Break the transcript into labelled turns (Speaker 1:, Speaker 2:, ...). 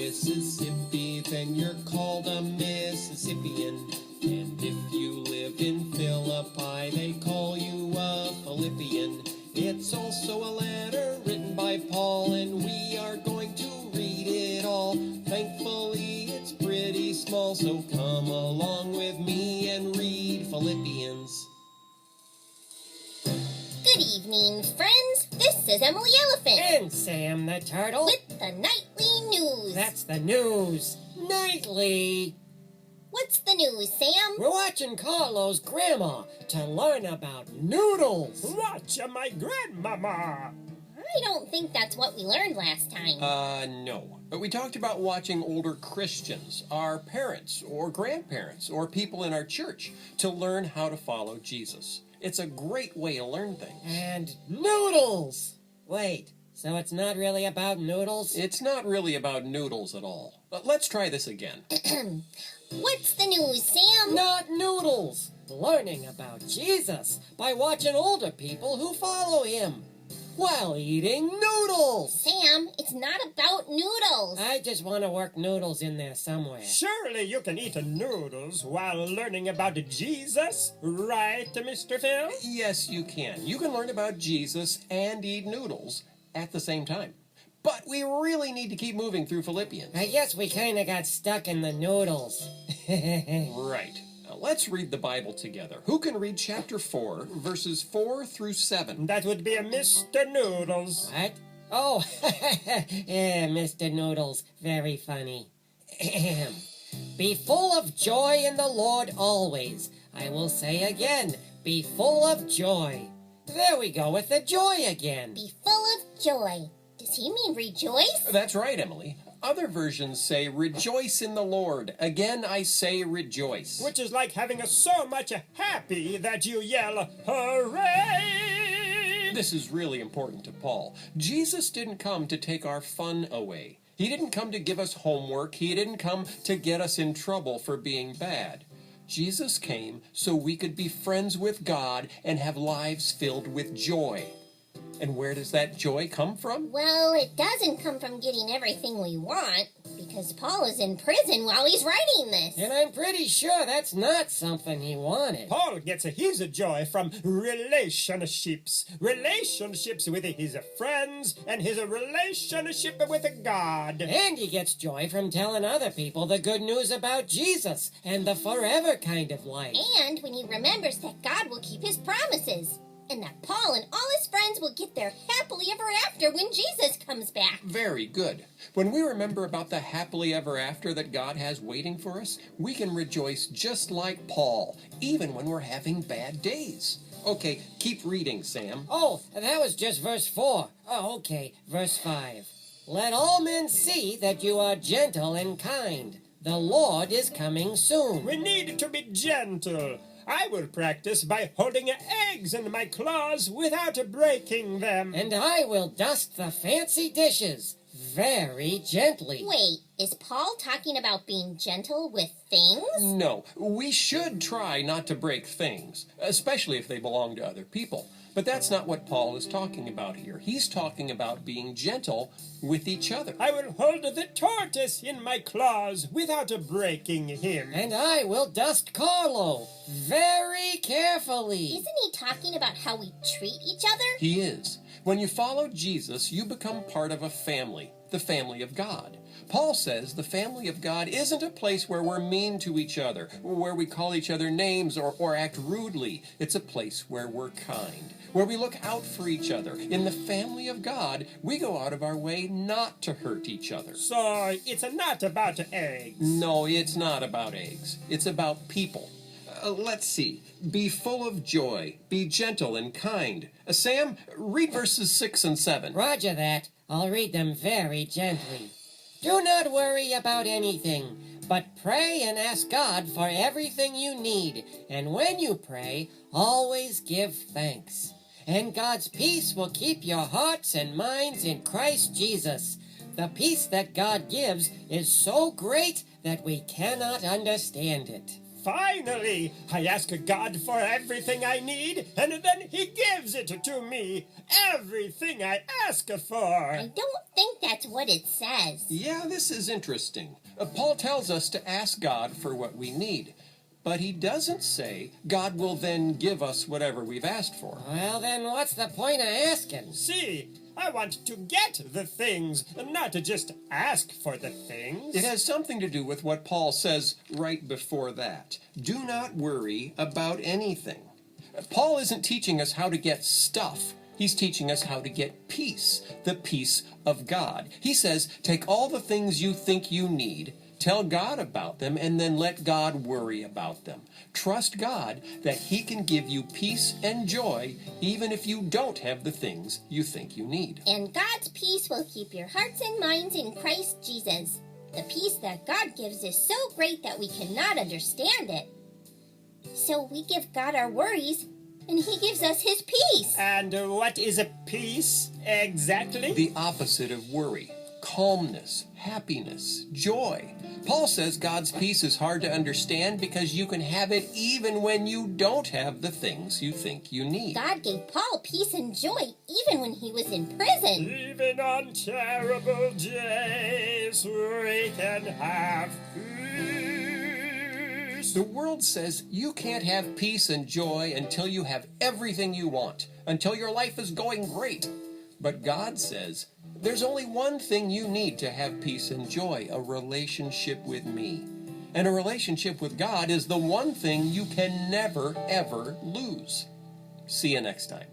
Speaker 1: Mississippi, then you're called a Mississippian. And if you live in Philippi, they call you a Philippian. It's also a letter written by Paul, and we are going to read it all. Thankfully, it's pretty small, so come along with me and read Philippians.
Speaker 2: Good evening, friends. This is Emily Elephant.
Speaker 3: And Sam the Turtle.
Speaker 2: With the nightly news.
Speaker 3: That's the news. Nightly.
Speaker 2: What's the news, Sam?
Speaker 3: We're watching Carlo's grandma to learn about noodles.
Speaker 4: Watch my grandmama.
Speaker 2: I don't think that's what we learned last time.
Speaker 1: No. But we talked about watching older Christians, our parents or grandparents or people in our church, to learn how to follow Jesus. It's a great way to learn things.
Speaker 3: And noodles! Wait, so it's not really about noodles?
Speaker 1: It's not really about noodles at all. But let's try this again.
Speaker 2: What's the news, Sam?
Speaker 3: Not noodles! Learning about Jesus by watching older people who follow him while eating noodles!
Speaker 2: Sam, it's not about noodles.
Speaker 3: I just want to work noodles in there somewhere.
Speaker 4: Surely you can eat noodles while learning about Jesus, right, Mr. Phil?
Speaker 1: Yes, you can. You can learn about Jesus and eat noodles at the same time. But we really need to keep moving through Philippians.
Speaker 3: I guess we kind of got stuck in the noodles.
Speaker 1: Right. Now let's read the Bible together. Who can read chapter 4, verses 4 through 7?
Speaker 4: That would be a Mr. Noodles.
Speaker 3: What? Oh, yeah, Mr. Noodles. Very funny. Ahem. Be full of joy in the Lord always. I will say again, be full of joy. There we go with the joy again.
Speaker 2: Be full of joy. Does he mean rejoice?
Speaker 1: That's right, Emily. Other versions say, rejoice in the Lord. Again, I say rejoice.
Speaker 4: Which is like having so much happy that you yell, hooray!
Speaker 1: This is really important to Paul. Jesus didn't come to take our fun away. He didn't come to give us homework. He didn't come to get us in trouble for being bad. Jesus came so we could be friends with God and have lives filled with joy. And where does that joy come from?
Speaker 2: Well, it doesn't come from getting everything we want, because Paul is in prison while he's writing this.
Speaker 3: And I'm pretty sure that's not something he wanted.
Speaker 4: Paul gets his joy from relationships. Relationships with his friends and his relationship with God.
Speaker 3: And he gets joy from telling other people the good news about Jesus and the forever kind of life.
Speaker 2: And when he remembers that God will keep his promises. And that Paul and all his friends will get their happily ever after when Jesus comes back.
Speaker 1: Very good. When we remember about the happily ever after that God has waiting for us, we can rejoice just like Paul, even when we're having bad days. Okay, keep reading, Sam.
Speaker 3: Oh, that was just verse 4. Oh, okay, verse 5. Let all men see that you are gentle and kind. The Lord is coming soon.
Speaker 4: We need to be gentle. I will practice by holding eggs in my claws without breaking them.
Speaker 3: And I will dust the fancy dishes very gently.
Speaker 2: Wait, is Paul talking about being gentle with things?
Speaker 1: No, we should try not to break things, especially if they belong to other people. But that's not what Paul is talking about here. He's talking about being gentle with each other.
Speaker 4: I will hold the tortoise in my claws without breaking him.
Speaker 3: And I will dust Carlo very carefully.
Speaker 2: Isn't he talking about how we treat each other?
Speaker 1: He is. When you follow Jesus, you become part of a family, the family of God. Paul says the family of God isn't a place where we're mean to each other, where we call each other names or act rudely. It's a place where we're kind, where we look out for each other. In the family of God, we go out of our way not to hurt each other.
Speaker 4: So it's not about eggs.
Speaker 1: No, it's not about eggs. It's about people. Let's see. Be full of joy. Be gentle and kind. Sam, read verses 6 and 7.
Speaker 3: Roger that. I'll read them very gently. Do not worry about anything, but pray and ask God for everything you need. And when you pray, always give thanks. And God's peace will keep your hearts and minds in Christ Jesus. The peace that God gives is so great that we cannot understand it.
Speaker 4: Finally, I ask God for everything I need, and then He gives it to me. Everything I ask for.
Speaker 2: I don't think that's what it says.
Speaker 1: Yeah, this is interesting. Paul tells us to ask God for what we need. But he doesn't say God will then give us whatever we've asked for.
Speaker 3: Well, then what's the point of asking?
Speaker 4: See, I want to get the things, not to just ask for the things.
Speaker 1: It has something to do with what Paul says right before that. Do not worry about anything. Paul isn't teaching us how to get stuff. He's teaching us how to get peace, the peace of God. He says, take all the things you think you need, tell God about them, and then let God worry about them. Trust God that He can give you peace and joy even if you don't have the things you think you need.
Speaker 2: And God's peace will keep your hearts and minds in Christ Jesus. The peace that God gives is so great that we cannot understand it. So we give God our worries, and He gives us His peace.
Speaker 4: And what is a peace exactly?
Speaker 1: The opposite of worry. Calmness, happiness, joy. Paul says God's peace is hard to understand because you can have it even when you don't have the things you think you need.
Speaker 2: God gave Paul peace and joy even when he was in prison.
Speaker 4: Even on terrible days, we can have peace.
Speaker 1: The world says you can't have peace and joy until you have everything you want, until your life is going great. But God says, there's only one thing you need to have peace and joy, a relationship with me. And a relationship with God is the one thing you can never, ever lose. See you next time.